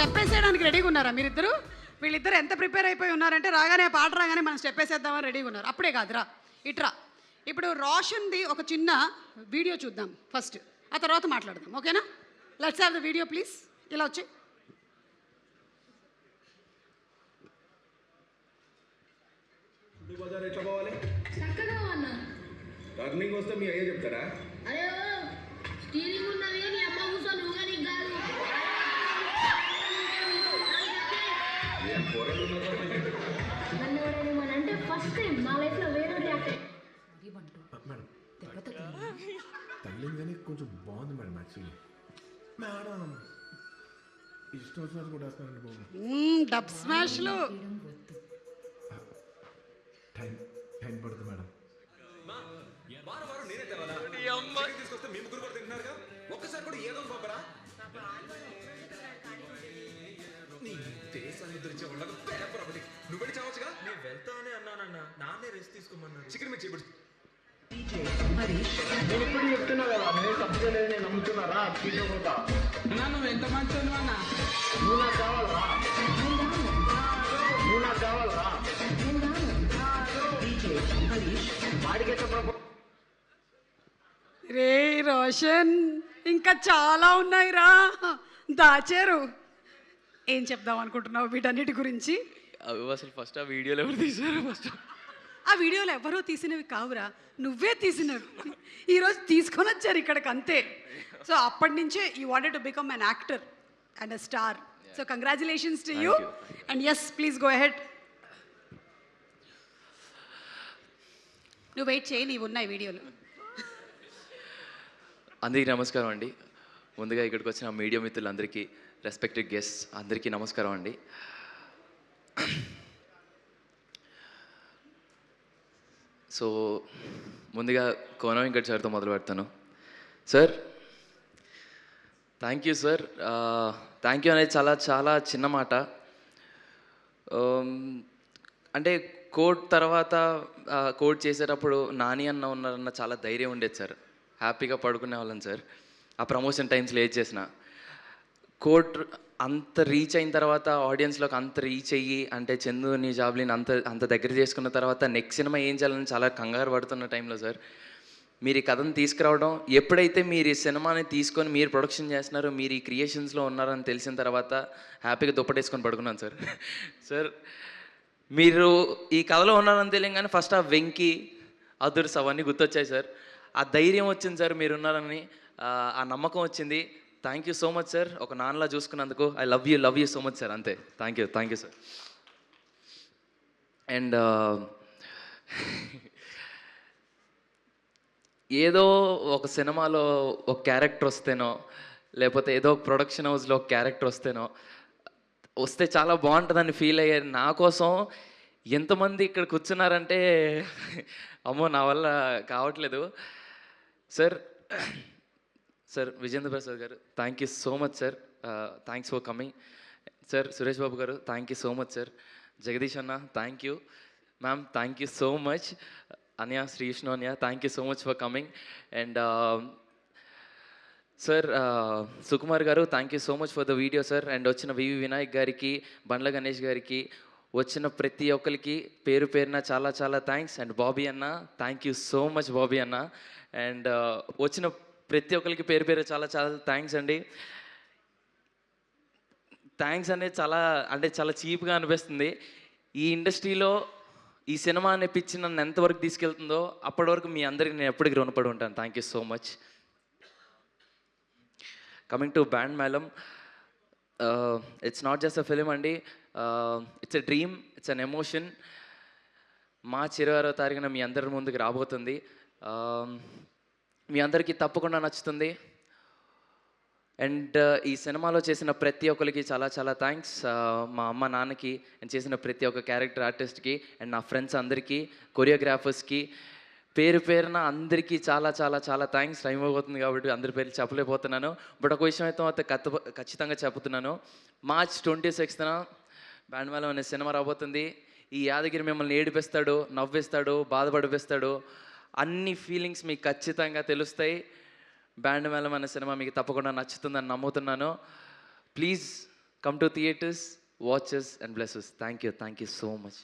Step వేసేయడానికి రెడీగా ఉన్నారా మీరిద్దరు? వీళ్ళిద్దరు ఎంత ప్రిపేర్ అయిపోయి ఉన్నారంటే రాగానే పాట రాగానే మనం స్టెప్ వేసేద్దామని రెడీగా ఉన్నారు. అప్పుడే కాదురా ఇట్రా. ఇప్పుడు రోషన్ది ఒక చిన్న వీడియో చూద్దాం ఫస్ట్, ఆ తర్వాత మాట్లాడదాం. ఓకేనా? Let's have the video please. ఇలా వచ్చి బజార్ ఎట్లా పోవాలి? చక్కగా అన్న టర్నింగ్ వస్తే మీ అయ్యే చెప్తారా? అరే స్టీరింగ్ ఉన్నది నీ అమ్మ కూర్చో నువ్వు కానీ కాదు. నన్ను ఎవరైనా అంటే ఫస్ట్ టైం నా లైఫ్లో వేరే రియాక్ట్ మేడం తగిలింది కానీ కొంచెం బాగుంది మేడం. యాక్చువల్లీ మేడం ఇష్టం వచ్చినట్టు కూడా వేస్తానండి బాబు. డబ్ స్మాష్లు. టైం పడుతుంది మేడం. తీసుకొస్తే మీ ముగ్గురు కూడా తింటున్నారుగా, ఒక్కసారి కూడా ఏదో బాబరా పేపర్ ఒకటి నువ్వు వెళ్ళి చావచ్చుగా. నేను వెళ్తానే అన్నానన్న, నాన్నే రెస్ట్ తీసుకోమన్నాడు. చికెన్ మీద చేపడు. నేను ఇప్పుడు చెప్తున్నా కదా, నేను తప్పు చేయలేదు, నేను నమ్ముతున్నారా తీసుకోకుండా. నువ్వు ఎంత మంచి అన్న. నువ్వు నాకు కావాలరా, నువ్వు నాకు కావాలరా. వాడికి ఎట్లా రే రోషన్, ఇంకా చాలా ఉన్నాయిరా, దాచారు. ఏం చెప్దాం అనుకుంటున్నావు వీటన్నిటి గురించి? అవి అసలు ఫస్ట్ ఆ వీడియోలో ఎవరు తీశారు? ఫస్ట్ ఆ వీడియోలో ఎవరో తీసినవి కావురా, నువ్వే తీసినవి. ఈరోజు తీసుకొని వచ్చారు ఇక్కడికి, అంతే. సో అప్పటి నుంచే you wanted to become an actor and a star. So congratulations to you. And yes please go ahead. నువ్వు వెయిట్ చేయి, నీవు ఉన్నాయి వీడియోలు. అందరికీ నమస్కారం అండి. ముందుగా ఇక్కడికి వచ్చిన మీడియా మిత్రులందరికీ, రెస్పెక్టెడ్ గెస్ట్స్ అందరికీ నమస్కారం అండి. సో ముందుగా కోన వెంకట్ సార్తో మొదలు పెడతాను. Sir thank you sir. Thank you అనేది చాలా చాలా చిన్న మాట. అంటే కోడ్ తర్వాత కోడ్ చేసేటప్పుడు నాని అన్న ఉన్నారన్న చాలా ధైర్యం ఉండేది సార్. హ్యాపీగా పడుకునే వాళ్ళం సార్. ఆ ప్రమోషన్ టైమ్స్ లేట్ చేసిన కోడ్ అంత రీచ్ అయిన తర్వాత, ఆడియన్స్లోకి అంత రీచ్ అయ్యి, అంటే చందుని జాబ్లీని అంత దగ్గర చేసుకున్న తర్వాత నెక్స్ట్ సినిమా ఏం చేయాలని చాలా కంగారు పడుతున్న టైంలో సార్ మీరు ఈ కథను తీసుకురావడం, ఎప్పుడైతే మీరు ఈ సినిమాని తీసుకొని మీరు ప్రొడక్షన్ చేస్తున్నారు, మీరు ఈ క్రియేషన్స్లో ఉన్నారని తెలిసిన తర్వాత హ్యాపీగా దుప్పటేసుకొని పడుకున్నాను సార్. సార్ మీరు ఈ కథలో ఉన్నారని తెలియగానే ఫస్ట్ ఆ వెంకీ, అదుర్స్ అవన్నీ గుర్తొచ్చాయి సార్. ఆ ధైర్యం వచ్చింది సార్, మీరున్నారని ఆ నమ్మకం వచ్చింది. Thank you so much sir. ఒక నాన్నలా చూసుకున్నందుకు I love you so much sir. అంతే. Thank you sir. అండ్ ఏదో ఒక సినిమాలో ఒక క్యారెక్టర్ వస్తేనో, లేకపోతే ఏదో ఒక ప్రొడక్షన్ హౌస్లో ఒక క్యారెక్టర్ వస్తే చాలా బాగుంటుందని ఫీల్ అయ్యారు. నా కోసం ఎంతమంది ఇక్కడ కూర్చున్నారంటే అమ్మో నా వల్ల కావట్లేదు sir. Sir Vijendra Prasad garu thank you so much sir. Thanks for coming sir. Suresh Babu garu thank you so much sir. Jagadish anna thank you. Ma'am thank you so much. Anya Sri Vishnu Anya thank you so much for coming. And sir Sukumar garu thank you so much for the video sir. And వచ్చిన వివి వినాయక్ గారికి, బండ్ల గణేష్ గారికి, వచ్చిన ప్రతి ఒక్కరికి పేరు పేరున చాలా చాలా థ్యాంక్స్. అండ్ బాబీ అన్న thank you so much Bobby అన్న. అండ్ వచ్చిన ప్రతి ఒక్కరికి పేరు పేరు చాలా చాలా థ్యాంక్స్ అండి. థ్యాంక్స్ అనేది చాలా చీప్గా అనిపిస్తుంది. ఈ ఇండస్ట్రీలో ఈ సినిమా అనే పిచ్చి నన్ను ఎంతవరకు తీసుకెళ్తుందో అప్పటి వరకు మీ అందరికీ నేను ఎప్పటికీ రుణపడి ఉంటాను. Thank you so much. Coming to band Melam, it's not just a film అండి, it's a dream, it's an emotion. March 26వ తారీఖున మీ అందరి ముందుకు రాబోతుంది. మీ అందరికీ తప్పకుండా నచ్చుతుంది. అండ్ ఈ సినిమాలో చేసిన ప్రతి ఒక్కరికి చాలా చాలా థ్యాంక్స్. మా అమ్మ నాన్నకి, అండ్ చేసిన ప్రతి ఒక్క క్యారెక్టర్ ఆర్టిస్ట్కి, అండ్ నా ఫ్రెండ్స్ అందరికీ, కొరియోగ్రాఫర్స్కి, పేరు పేరున అందరికీ చాలా చాలా చాలా థ్యాంక్స్. టైం అయిపోతుంది కాబట్టి అందరి పేర్లు చెప్పలేకపోతున్నాను. బట్ ఒక విషయం అయితే ఖచ్చితంగా చెప్తున్నాను. మార్చ్ 26న బ్యాండ్ మేళం అనే సినిమా రాబోతుంది. ఈ యాదగిరి మిమ్మల్ని ఏడిపిస్తాడు, నవ్విస్తాడు, బాధపడిపిస్తాడు. అన్ని ఫీలింగ్స్ మీకు ఖచ్చితంగా తెలుస్తాయి. బ్యాండ్ మేళం అనే సినిమా మీకు తప్పకుండా నచ్చుతుందని నమ్ముతున్నాను. Please come to theatres, watches and blesses. Thank you so much.